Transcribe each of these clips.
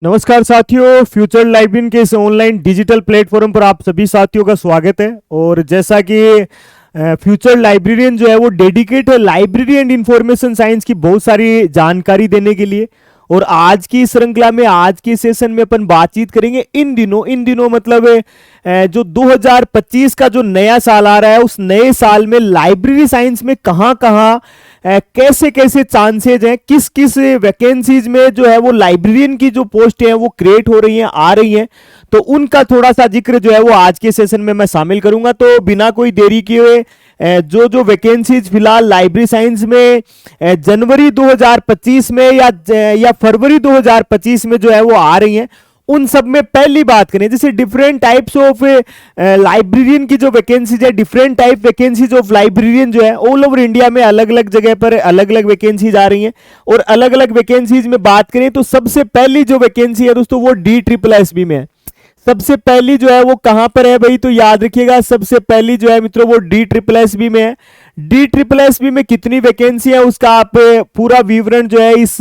नमस्कार साथियों, future librarian के इस ऑनलाइन डिजिटल प्लेटफॉर्म पर आप सभी साथियों का स्वागत है। और जैसा कि फ्यूचर लाइब्रेरियन जो है वो डेडिकेट है लाइब्रेरी एंड इंफॉर्मेशन साइंस की बहुत सारी जानकारी देने के लिए। और आज की श्रृंखला में आज के सेशन में अपन बातचीत करेंगे इन दिनों मतलब जो 2025 का जो नया साल आ रहा है उस नए साल में लाइब्रेरी साइंस में कहाँ कहाँ कैसे कैसे चांसेज हैं, किस किस वैकेंसीज में जो है वो लाइब्रेरियन की जो पोस्ट है वो क्रिएट हो रही हैं, आ रही हैं। तो उनका थोड़ा सा जिक्र जो है वो आज के सेशन में मैं शामिल करूंगा। तो बिना कोई देरी किए जो जो वैकेंसीज फिलहाल लाइब्रेरी साइंस में जनवरी 2025 में या फरवरी 2025 में जो है वो आ रही हैं, उन सब में पहली बात करें। जैसे डिफरेंट टाइप्स ऑफ लाइब्रेरियन की जो वैकेंसीज है, different type vacancies of librarian जो है ऑल ओवर इंडिया में अलग अलग जगह पर अलग अलग वैकेंसीज आ रही हैं। और अलग अलग वैकेंसीज में बात करें तो सबसे पहली जो वैकेंसी है दोस्तों वो DSSB में है। सबसे पहली जो है वो कहां पर है भाई, तो याद रखिएगा सबसे पहली जो है मित्रों वो DSSB में है। DSSB में कितनी वैकेंसी है उसका आप पूरा विवरण जो है इस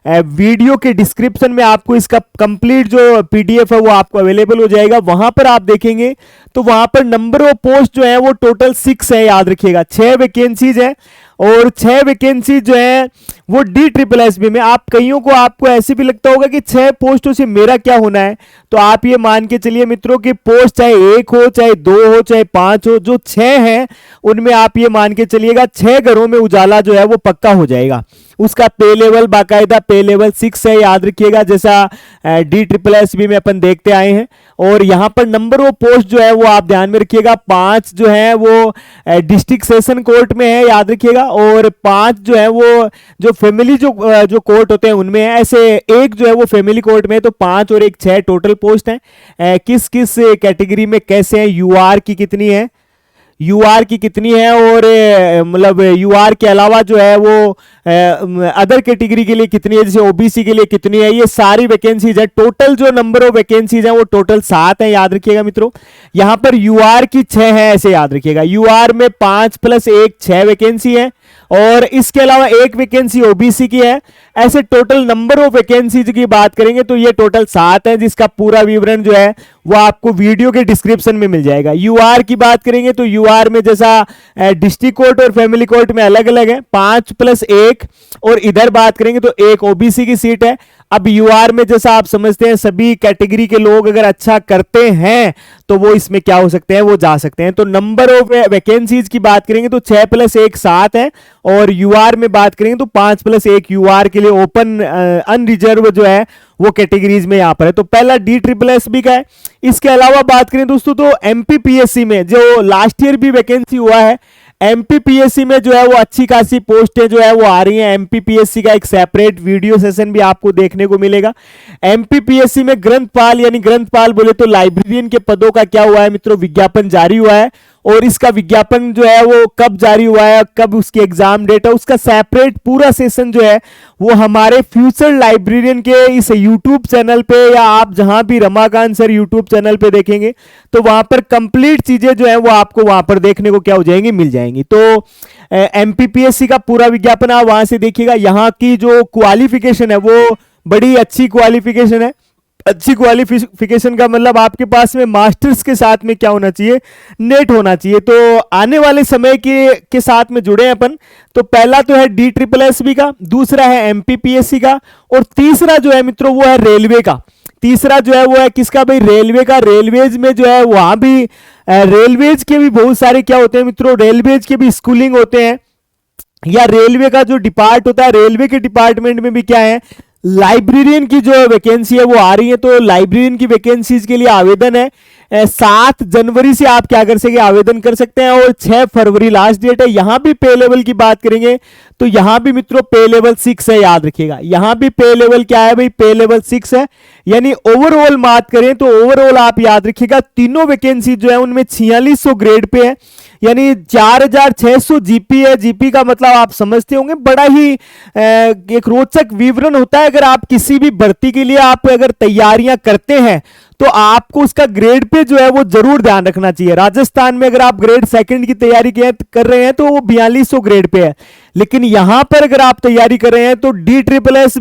वीडियो के डिस्क्रिप्शन में आपको इसका कंप्लीट जो PDF है वो आपको अवेलेबल हो जाएगा। वहां पर आप देखेंगे तो वहां पर नंबर ऑफ पोस्ट जो है वो टोटल 6 है। याद रखिएगा 6 वैकेंसीज है और 6 वैकेंसी जो है वो DSSB में। आप कईयों को आपको ऐसे भी लगता होगा कि 6 पोस्टों से मेरा क्या होना है, तो आप ये मान के चलिए मित्रों कि पोस्ट चाहे 1 हो, चाहे 2 हो, चाहे 5 हो, जो 6 हैं उनमें आप ये मान के चलिएगा 6 घरों में उजाला जो है वो पक्का हो जाएगा। उसका पे लेवल बाकायदा पे लेवल 6 है, याद रखिएगा, जैसा DSSB में अपन देखते आए हैं। और यहां पर नंबर ऑफ पोस्ट जो है वो आप ध्यान में रखिएगा 5 जो है वो डिस्ट्रिक्ट सेशन कोर्ट में है, याद रखिएगा। और 5 जो है वो जो फैमिली जो कोर्ट होते हैं उनमें है। ऐसे एक जो है वो फैमिली कोर्ट में है। तो 5 और 1 6 टोटल पोस्ट हैं। किस किस कैटेगरी में कैसे हैं, UR की कितनी है, UR की कितनी है, और मतलब UR के अलावा जो है वो अदर कैटेगरी के लिए कितनी है, जैसे OBC के लिए कितनी है, ये सारी वैकेंसीज है। टोटल जो नंबर ऑफ वैकेंसीज है वो टोटल 7 है, याद रखिएगा मित्रों। यहां पर UR की 6 है, ऐसे याद रखिएगा। UR में 5 + 1 6 वैकेंसी है और इसके अलावा 1 वैकेंसी OBC की है। ऐसे टोटल नंबर ऑफ वैकेंसीज की बात करेंगे तो ये टोटल 7 है, जिसका पूरा विवरण जो है वो आपको वीडियो के डिस्क्रिप्शन में मिल जाएगा। UR की बात करेंगे तो UR में जैसा डिस्ट्रिक्ट कोर्ट और फैमिली कोर्ट में अलग अलग है 5 + 1, और इधर बात करेंगे तो 1 OBC की सीट है। अब UR में जैसा आप समझते हैं सभी कैटेगरी के लोग अगर अच्छा करते हैं तो वो इसमें क्या हो सकते हैं, वो जा सकते हैं। तो नंबर ऑफ वैकेंसीज की बात करेंगे तो 6 + 1 7 है, और UR में बात करेंगे तो 5 + 1 UR के लिए ओपन अनरिजर्व जो है वो कैटेगरीज में यहां पर है। तो पहला DSSB का है। इसके अलावा बात करें दोस्तों तो MPPSC में जो लास्ट ईयर भी वैकेंसी हुआ है, MPPSC में जो है वो अच्छी खासी पोस्टें जो है वो आ रही हैं। MPPSC का एक सेपरेट वीडियो सेशन भी आपको देखने को मिलेगा। MPPSC में ग्रंथपाल यानी ग्रंथपाल बोले तो लाइब्रेरियन के पदों का क्या हुआ है मित्रों, विज्ञापन जारी हुआ है। और इसका विज्ञापन जो है वो कब जारी हुआ है, कब उसकी एग्जाम डेट है, उसका सेपरेट पूरा सेशन जो है वो हमारे फ्यूचर लाइब्रेरियन के इस यूट्यूब चैनल पे, या आप जहां भी रमाकांत सर यूट्यूब चैनल पे देखेंगे तो वहां पर कंप्लीट चीजें जो है वो आपको वहां पर देखने को क्या हो जाएंगी, मिल जाएंगी। तो MPPSC का पूरा विज्ञापन आप वहां से देखिएगा। यहाँ की जो क्वालिफिकेशन है वो बड़ी अच्छी क्वालिफिकेशन है। अच्छी क्वालिफिकेशन का मतलब आपके पास में मास्टर्स के साथ में क्या होना चाहिए, नेट होना चाहिए। तो आने वाले समय के साथ में जुड़े हैं अपन। तो पहला तो है DSSB का, दूसरा है MPPSC का, और तीसरा जो है मित्रों वो है रेलवे का। तीसरा जो है वो है किसका भाई, रेलवे का। रेलवेज में जो है वहां भी रेलवेज के भी बहुत सारे क्या होते हैं मित्रों, रेलवेज के भी स्कूलिंग होते हैं, या रेलवे का जो डिपार्ट होता है रेलवे के डिपार्टमेंट में भी क्या है, लाइब्रेरियन की जो वैकेंसी है वो आ रही है। तो लाइब्रेरियन की वैकेंसीज के लिए आवेदन है 7 जनवरी से आप क्या कर सके, आवेदन कर सकते हैं, और 6 फरवरी लास्ट डेट है। यहां भी पे लेवल की बात करेंगे तो यहां भी मित्रों पे लेवल 6 है, याद रखिएगा। यहां भी पे लेवल क्या है भाई, पे लेवल 6 है। यानी ओवरऑल बात करें तो ओवरऑल आप याद रखिएगा तीनों वैकेंसी जो है उनमें 4600 ग्रेड पे है, यानी 4600 जीपी है। जीपी का मतलब आप समझते होंगे, बड़ा ही एक रोचक विवरण होता है। अगर आप किसी भी भर्ती के लिए आप अगर तैयारियां करते हैं तो आपको उसका ग्रेड पे जो है वो जरूर ध्यान रखना चाहिए। राजस्थान में अगर आप ग्रेड सेकंड की तैयारी कर रहे हैं तो वो 4200 ग्रेड पे है, लेकिन यहां पर अगर आप तैयारी कर रहे हैं तो DSSS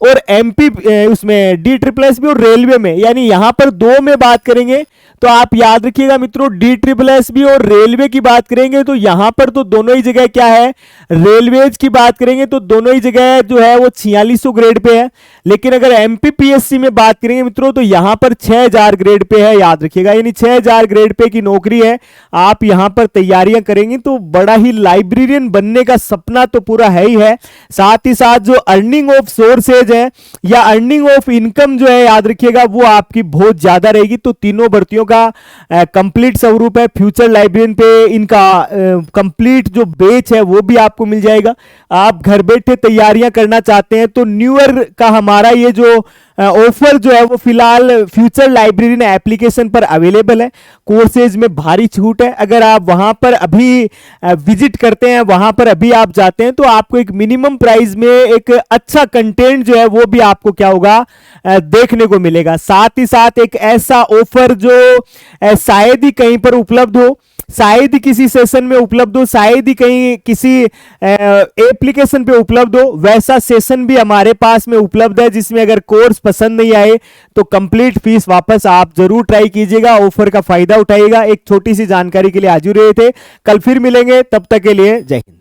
और MP उसमें DSSS और रेलवे में, यानी यहां पर दो में बात करेंगे तो आप याद रखिएगा मित्रों, DSSS और रेलवे की बात करेंगे तो यहां पर तो दोनों ही जगह क्या है, रेलवेज की बात करेंगे तो दोनों ही जगह जो है वो 4600 ग्रेड पे है। लेकिन अगर MPPSC में बात करेंगे मित्रों तो यहां पर 6000 ग्रेड पे है, याद रखिएगा, यानी 6000 ग्रेड पे की नौकरी है। आप यहां पर तैयारियां करेंगे तो बड़ा ही लाइब्रेरियन बनने का सपना तो पूरा है ही है, साथ ही साथ जो अर्निंग ऑफ सोर्सेज है या अर्निंग ऑफ इनकम जो है, याद रखिएगा, वो आपकी बहुत ज्यादा रहेगी। तो तीनों भर्तियों का कंप्लीट स्वरूप है फ्यूचर लाइब्रेरियन पे, इनका कंप्लीट जो बैच है वो भी आपको मिल जाएगा। आप घर बैठे तैयारियां करना चाहते हैं तो न्यू ईयर का हमारा ये जो ऑफर जो है वो फिलहाल फ्यूचर लाइब्रेरियन एप्लीकेशन पर अवेलेबल है। कोर्सेज में भारी छूट है, अगर आप वहां पर अभी विजिट करते हैं, वहां पर अभी आप जाते हैं तो आपको एक मिनिमम प्राइस में एक अच्छा कंटेंट जो है वो भी आपको क्या होगा, देखने को मिलेगा। साथ ही साथ एक ऐसा ऑफर जो शायद ही कहीं पर उपलब्ध हो, शायद ही किसी सेशन में उपलब्ध हो, शायद ही कहीं किसी एप्लीकेशन पे उपलब्ध हो, वैसा सेशन भी हमारे पास में उपलब्ध है, जिसमें अगर कोर्स पसंद नहीं आए तो कंप्लीट फीस वापस आप जरूर ट्राई कीजिएगा, ऑफर का फायदा उठाइएगा। एक छोटी सी जानकारी के लिए हाजिर रहे थे, कल फिर मिलेंगे, तब तक के लिए जय हिंद।